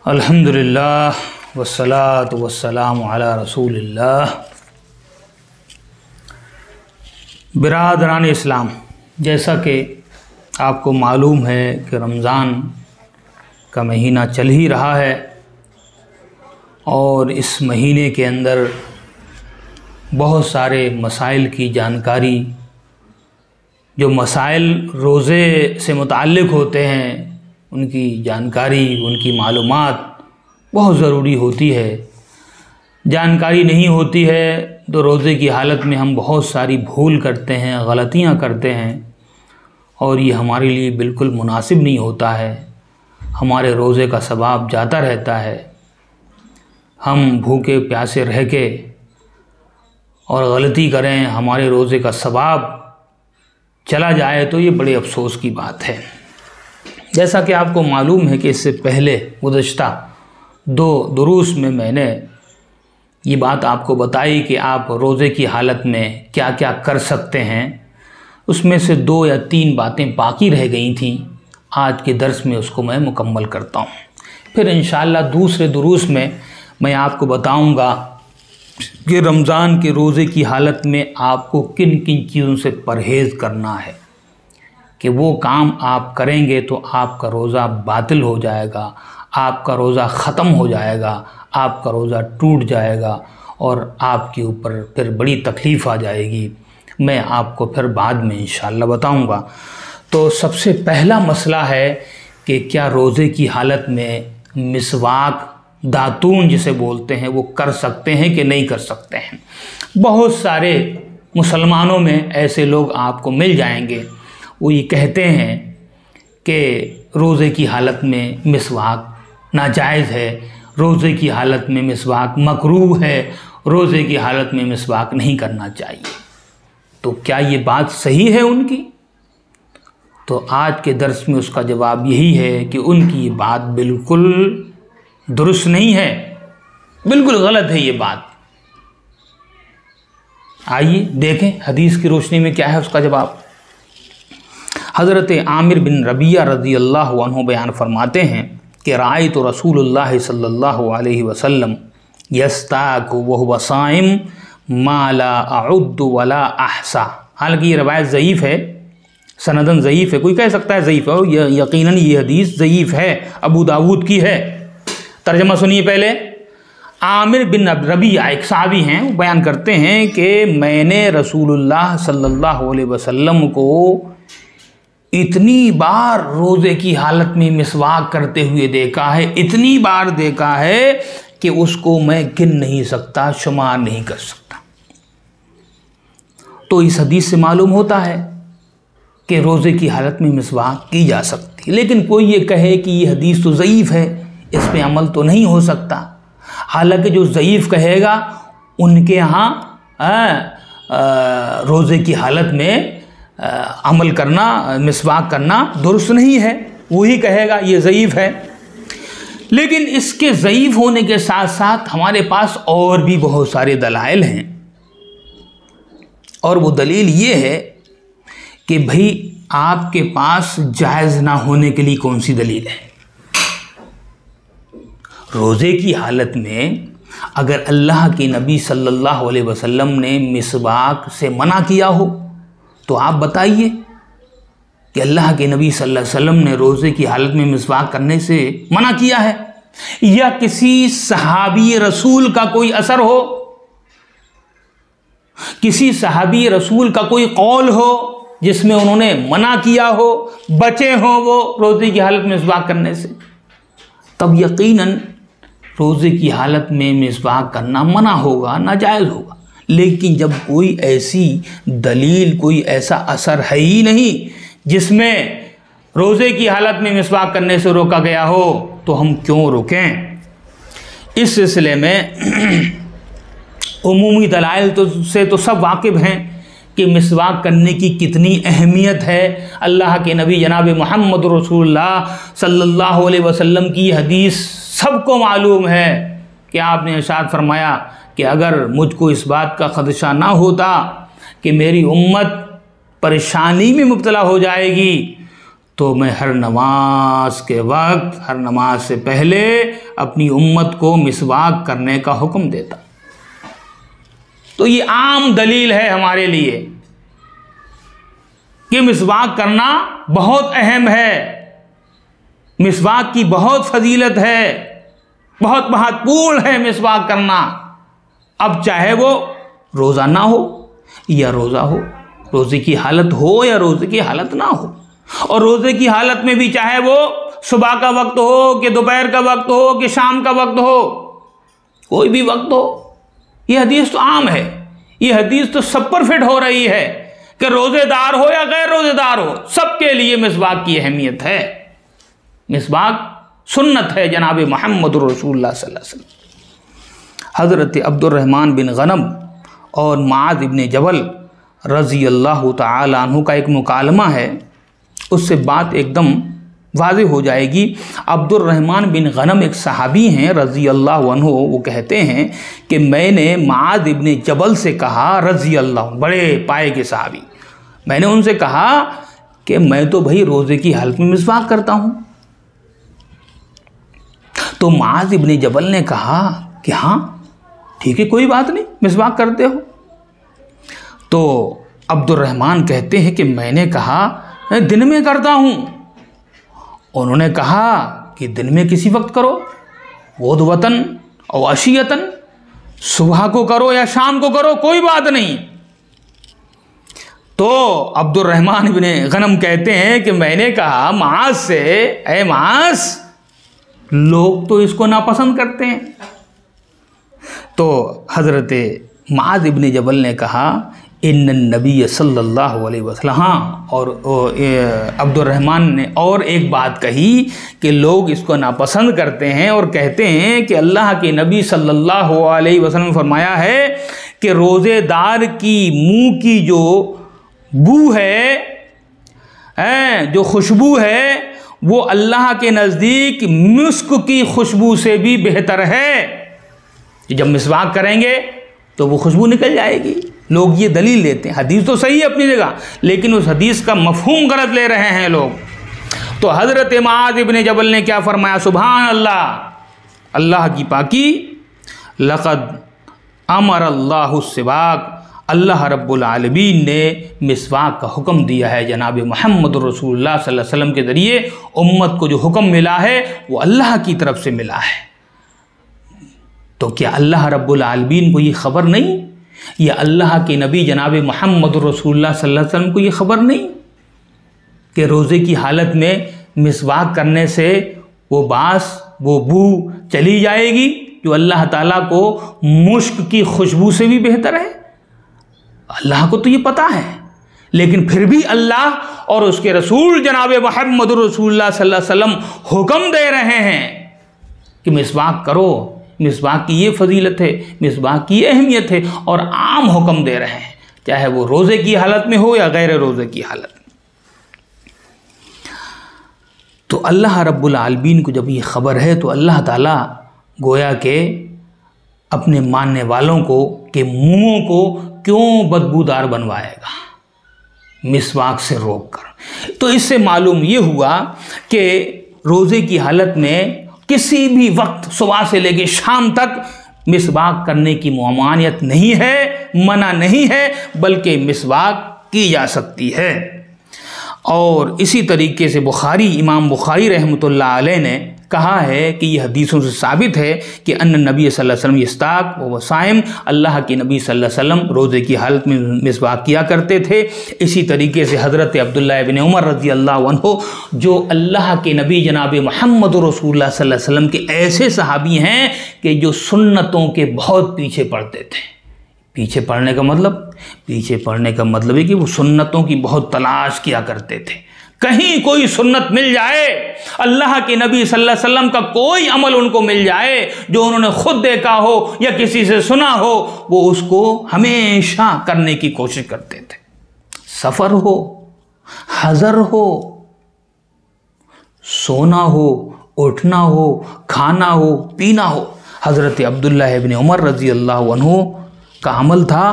अल्हम्दुलिल्लाह वस्सलातु वस्सलामु अला रसूलिल्लाह। बिरादरान इस्लाम, जैसा कि आपको मालूम है कि रमज़ान का महीना चल ही रहा है और इस महीने के अंदर बहुत सारे मसाइल की जानकारी, जो मसाइल रोज़े से मुताल्लिक़ होते हैं उनकी जानकारी, उनकी मालूमात बहुत ज़रूरी होती है। जानकारी नहीं होती है तो रोज़े की हालत में हम बहुत सारी भूल करते हैं, गलतियां करते हैं और ये हमारे लिए बिल्कुल मुनासिब नहीं होता है। हमारे रोज़े का सवाब जाता रहता है। हम भूखे प्यासे रह के और गलती करें, हमारे रोज़े का सवाब चला जाए तो ये बड़े अफसोस की बात है। जैसा कि आपको मालूम है कि इससे पहले गुज़श्ता 2 दुरूस में मैंने ये बात आपको बताई कि आप रोज़े की हालत में क्या क्या कर सकते हैं। उसमें से 2 या 3 बातें बाकी रह गई थीं। आज के दर्स में उसको मैं मुकम्मल करता हूँ। फिर इंशाअल्लाह दूसरे दुरूस में मैं आपको बताऊँगा कि रमज़ान के रोज़े की हालत में आपको किन किन चीज़ों से परहेज़ करना है कि वो काम आप करेंगे तो आपका रोज़ा बातिल हो जाएगा, आपका रोज़ा ख़त्म हो जाएगा, आपका रोज़ा टूट जाएगा और आपके ऊपर फिर बड़ी तकलीफ़ आ जाएगी। मैं आपको फिर बाद में इंशाअल्लाह बताऊंगा। तो सबसे पहला मसला है कि क्या रोज़े की हालत में मिसवाक, दातून जिसे बोलते हैं, वो कर सकते हैं कि नहीं कर सकते हैं। बहुत सारे मुसलमानों में ऐसे लोग आपको मिल जाएंगे, वो ये कहते हैं कि रोज़े की हालत में मिसवाक नाजायज़ है, रोज़े की हालत में मिसवाक मकरूह है, रोज़े की हालत में मिसवाक नहीं करना चाहिए। तो क्या ये बात सही है उनकी? तो आज के दर्स में उसका जवाब यही है कि उनकी ये बात बिल्कुल दुरुस्त नहीं है, बिल्कुल गलत है ये बात। आइए देखें हदीस की रोशनी में क्या है उसका जवाब। हज़रत आमिर बिन रबिया रज़ी अल्लाहु अन्हु बयान फरमाते हैं कि रायतु रसूलुल्लाह सल्लल्लाहु अलैहि वसल्लम यस्ताकु व हुवा साइम मा ला अउद्दु वला अहसा। हालांकि ये रवायत ज़ईफ़ है, सनदन ज़ईफ़ है। कोई कह सकता है ज़ईफ़ है, यकीनन ये हदीस ज़ईफ़ है, अबू दाऊद की है। तर्जमा सुनिए पहले। आमिर बिन रबिया एक सहाबी हैं, वो बयान करते हैं कि मैंने रसूलुल्लाह सल्लल्लाहु अलैहि वसल्लम को इतनी बार रोज़े की हालत में मिसवाक करते हुए देखा है, इतनी बार देखा है कि उसको मैं गिन नहीं सकता, शुमार नहीं कर सकता। तो इस हदीस से मालूम होता है कि रोज़े की हालत में मिसवाक की जा सकती है। लेकिन कोई ये कहे कि ये हदीस तो ज़ईफ़ है, इस पे अमल तो नहीं हो सकता। हालांकि जो ज़ईफ़ कहेगा उनके यहाँ रोज़े की हालत में अमल करना, मिसवाक करना दुरुस्त नहीं है, वही कहेगा ये ज़ईफ़ है। लेकिन इसके ज़ईफ़ होने के साथ साथ हमारे पास और भी बहुत सारे दलाइल हैं और वो दलील ये है कि भाई आपके पास जायज़ ना होने के लिए कौन सी दलील है। रोज़े की हालत में अगर अल्लाह के नबी सल्लल्लाहु अलैहि वसल्लम ने मिसवाक से मना किया हो तो आप बताइए कि अल्लाह के नबी सल्लल्लाहु अलैहि वसल्लम ने रोज़े की हालत में मिसवाक करने से मना किया है, या किसी सहाबी रसूल का कोई असर हो, किसी सहाबी रसूल का कोई कौल हो जिसमें उन्होंने मना किया हो, बचे हो वो रोज़े की हालत में मिसवाक करने से, तब यकीनन रोज़े की हालत में मिसवाक करना मना होगा, नाजायज़ होगा। लेकिन जब कोई ऐसी दलील, कोई ऐसा असर है ही नहीं जिसमें रोज़े की हालत में मिसवाक करने से रोका गया हो, तो हम क्यों रुकें। इस सिलसिले में उमूमी दलाइल से तो सब वाकिफ़ हैं कि मिसवाक करने की कितनी अहमियत है। अल्लाह के नबी जनाब मोहम्मद रसूलुल्लाह सल्लल्लाहु अलैहि वसल्लम की हदीस सबको मालूम है कि आपने इरशाद फरमाया कि अगर मुझको इस बात का ख़दशा ना होता कि मेरी उम्मत परेशानी में मुब्तला हो जाएगी तो मैं हर नमाज के वक्त, हर नमाज से पहले अपनी उम्मत को मिसवाक करने का हुक्म देता। तो ये आम दलील है हमारे लिए कि मिसवाक करना बहुत अहम है, मिसवाक की बहुत फजीलत है, बहुत महत्वपूर्ण है मिसवाक करना। अब चाहे वो रोज़ा ना हो या रोज़ा हो, रोज़े की हालत हो या रोज़े की हालत ना हो, और रोज़े की हालत में भी चाहे वो सुबह का वक्त हो कि दोपहर का वक्त हो कि शाम का वक्त हो, कोई भी वक्त हो। ये हदीस तो आम है, ये हदीस तो सब पर फिट हो रही है कि रोज़ेदार हो या गैर रोज़ेदार हो, सबके लिए मिसवाक की अहमियत है। मिसवाक सुन्नत है जनाब मोहम्मद रसूलुल्लाह सल्लल्लाहु अलैहि वसल्लम। हज़रत अब्दुर्रहमान बिन गनम और मुआज़ इब्न जबल रज़ी अल्लाह तआला अन्हु का एक मुकालमा है, उससे बात एकदम वाज़ेह हो जाएगी। अब्दुर्रहमान बिन गनम एक सहाबी हैं रज़ी अल्लाह अन्हु, वो कहते हैं कि मैंने मुआज़ इब्न जबल से कहा, रज़ी अल्लाह, बड़े पाए के सहाबी, मैंने उनसे कहा कि मैं तो भाई रोज़े की हालत में मिसवाक करता हूँ। तो मुआज़ इब्न जबल ने कहा कि हाँ ठीक है, कोई बात नहीं, मिसवाक करते हो। तो अब्दुर्रहमान कहते हैं कि मैंने कहा मैं दिन में करता हूँ। उन्होंने कहा कि दिन में किसी वक्त करो, गुदवतन और अशियतन, सुबह को करो या शाम को करो, कोई बात नहीं। तो अब्दुर्रहमान इब्न गनम कहते हैं कि मैंने कहा मुआज़ से, ऐ मुआज़, लोग तो इसको नापसंद करते हैं। तो हज़रत मुआज़ इब्न जबल ने कहा इन्नन नबी सल्लल्लाहु अलैहि वसल्लम, हाँ, और अब्दुर्रहमान ने और एक बात कही कि लोग इसको नापसंद करते हैं और कहते हैं कि अल्लाह के नबी सल्लल्लाहु अलैहि वसल्लम ने फरमाया है कि रोज़ेदार की मुंह की जो बू है, जो खुशबू है, वो अल्लाह के नज़दीक मुस्क की खुशबू से भी बेहतर है। जब मिसवाक करेंगे तो वो खुशबू निकल जाएगी। लोग ये दलील लेते हैं, हदीस तो सही है अपनी जगह, लेकिन उस हदीस का मफहूम गलत ले रहे हैं लोग। तो हज़रत मुआज़ इब्न जबल ने क्या फरमाया, सुभान अल्लाह, अल्लाह की पाकी, लक़द अमर अल्लाहु सिवाक, अल्लाह रब्बुल आलमीन ने मिसवाक का हुक्म दिया है। जनाब मोहम्मद रसूलुल्लाह सल्लल्लाहु अलैहि वसल्लम के ज़रिए उम्मत को जो हुक्म मिला है वो अल्लाह की तरफ से मिला है। तो क्या अल्लाह रब्बुल आलमीन को ये ख़बर नहीं, या अल्लाह के नबी जनाब मोहम्मद रसूलुल्लाह सल्लल्लाहु अलैहि वसल्लम को ये ख़बर नहीं कि रोज़े की हालत में मिसवाक करने से वो बास, वो बू चली जाएगी जो अल्लाह ताला को मुश्क की खुशबू से भी बेहतर है? अल्लाह को तो ये पता है, लेकिन फिर भी अल्लाह और उसके रसूल जनाब मोहम्मद रसूलुल्लाह सल्लल्लाहु अलैहि वसल्लम हुक्म दे रहे हैं कि मिसवाक करो, मिसवाक की ये फजीलत है, मिसवाक की ये अहमियत है, और आम हुक्म दे रहे हैं, चाहे वो रोज़े की हालत में हो या गैर रोज़े की हालत में। तो अल्लाह रब्बुल आलमीन को जब ये ख़बर है तो अल्लाह ताला गोया के अपने मानने वालों को के मुँहों को क्यों बदबूदार बनवाएगा मिसवाक से रोक कर। तो इससे मालूम ये हुआ कि रोज़े की हालत में किसी भी वक्त सुबह से लेकर शाम तक मिसवाक करने की ममानियत नहीं है, मना नहीं है, बल्कि मिसवाक की जा सकती है। और इसी तरीके से इमाम बुखारी रहमतुल्लाह अलैह ने कहा है कि यह हदीसों से साबित है कि अन्य नबी सल्लल्लाहु अलैहि वसल्लम यस्ताक व साइम, अल्लाह के नबी सल्लल्लाहु अलैहि वसल्लम रोज़े की हालत में मिसवाक किया करते थे। इसी तरीके से हज़रत अब्दुल्लाह इब्न उमर रज़ी अल्लाह अन्हु, जो अल्लाह के नबी जनाब मोहम्मद रसूलुल्लाह सल्लल्लाहु अलैहि वसल्लम के ऐसे सहाबी हैं कि जो सुन्नतों के बहुत पीछे पड़ते थे। पीछे पड़ने का मतलब है कि वो सुन्नतों की बहुत तलाश किया करते थे। कहीं कोई सुन्नत मिल जाए, अल्लाह के नबी सल्लल्लाहु अलैहि वसल्लम का कोई अमल उनको मिल जाए जो उन्होंने खुद देखा हो या किसी से सुना हो, वो उसको हमेशा करने की कोशिश करते थे। सफ़र हो, हज़र हो, सोना हो, उठना हो, खाना हो, पीना हो, हज़रत अब्दुल्लाह इब्न उमर रज़ी अल्लाह अन्हु का अमल था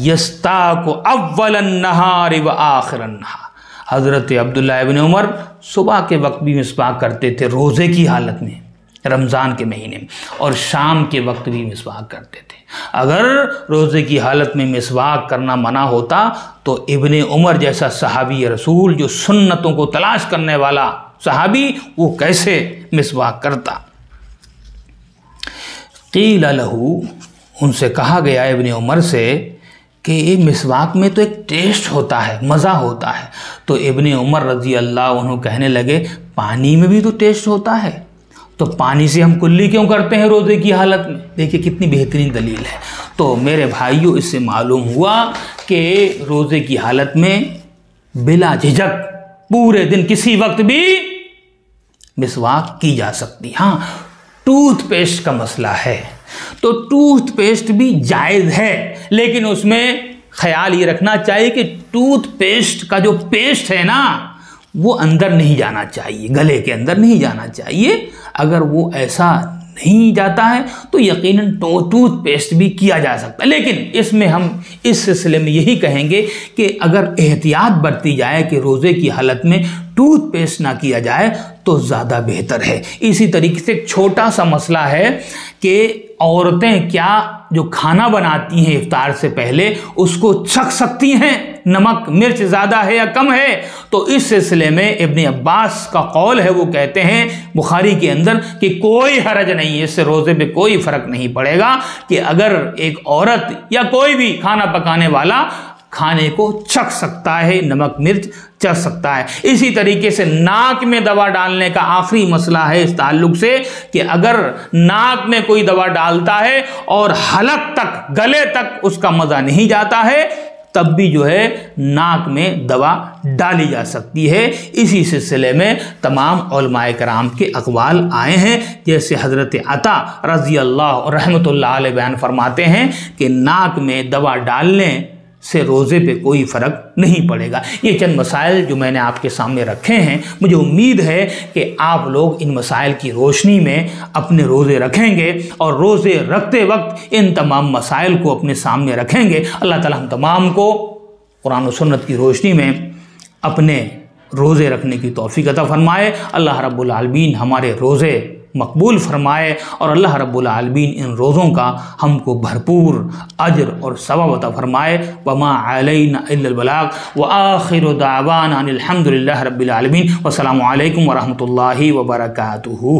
यस्ताकु अव्वलन नहार व आखिरन नहार, हज़रत अब्दुल्लाह इब्न उमर सुबह के वक्त भी मिसवाक करते थे रोज़े की हालत में, रमज़ान के महीने में, और शाम के वक्त भी मिसवाक करते थे। अगर रोज़े की हालत में मिसवाक करना मना होता तो इब्ने उमर जैसा सहाबी रसूल, जो सुन्नतों को तलाश करने वाला सहाबी, वो कैसे मिसवाक करता। क़ील लहू, उनसे कहा गया इब्ने उमर से कि मिसवाक में तो एक टेस्ट होता है, मज़ा होता है। तो इब्ने उमर रज़ी अल्लाह अन्हु कहने लगे, पानी में भी तो टेस्ट होता है, तो पानी से हम कुल्ली क्यों करते हैं रोज़े की हालत में। देखिए कितनी बेहतरीन दलील है। तो मेरे भाइयों, इससे मालूम हुआ कि रोज़े की हालत में बिला झिझक पूरे दिन किसी वक्त भी मिसवाक की जा सकती। हाँ, टूथपेस्ट का मसला है तो टूथपेस्ट भी जायज़ है, लेकिन उसमें ख्याल ये रखना चाहिए कि टूथपेस्ट का जो पेस्ट है ना, वो अंदर नहीं जाना चाहिए, गले के अंदर नहीं जाना चाहिए। अगर वो ऐसा नहीं जाता है तो यकीनन टूथपेस्ट भी किया जा सकता है। लेकिन इसमें हम इस सिलसिले में यही कहेंगे कि अगर एहतियात बरती जाए कि रोज़े की हालत में टूथपेस्ट ना किया जाए तो ज़्यादा बेहतर है। इसी तरीके से एक छोटा सा मसला है कि औरतें क्या जो खाना बनाती हैं इफ्तार से पहले उसको चख सकती हैं, नमक मिर्च ज़्यादा है या कम है। तो इस सिलसिले में इब्ने अब्बास का कौल है, वो कहते हैं बुखारी के अंदर कि कोई हरज नहीं है, इससे रोज़े पे कोई फ़र्क नहीं पड़ेगा कि अगर एक औरत या कोई भी खाना पकाने वाला खाने को चख सकता है, नमक मिर्च चख सकता है। इसी तरीके से नाक में दवा डालने का आखिरी मसला है इस ताल्लुक से कि अगर नाक में कोई दवा डालता है और हलक तक, गले तक उसका मज़ा नहीं जाता है, तब भी जो है नाक में दवा डाली जा सकती है। इसी सिलसिले में तमाम उलमाए कराम के अक़वाल आए हैं, जैसे हज़रत अता रज़ी अल्लाह रहमतुल्लाह अलैह बयान फरमाते हैं कि नाक में दवा डालने से रोज़े पे कोई फ़र्क नहीं पड़ेगा। ये चंद मसाइल जो मैंने आपके सामने रखे हैं, मुझे उम्मीद है कि आप लोग इन मसाइल की रोशनी में अपने रोज़े रखेंगे और रोज़े रखते वक्त इन तमाम मसाइल को अपने सामने रखेंगे। अल्लाह ताला हम तमाम को कुरान और सुन्नत की रोशनी में अपने रोज़े रखने की तौफीक अता फरमाए। अल्लाह रब्बुल आलमीन हमारे रोज़े मकबूल फरमाए और अल्लाह रब्बुल आलमीन इन रोज़ों का हमको भरपूर अजर और सवाब अता फरमाए। वमा अलैना इल्लल बलाग व आखिरु दावाना अनिल हम्दुलिल्लाहि रब्बिल आलमीन। वस्सलामु अलैकुम व रहमतुल्लाहि व बरकातुहू।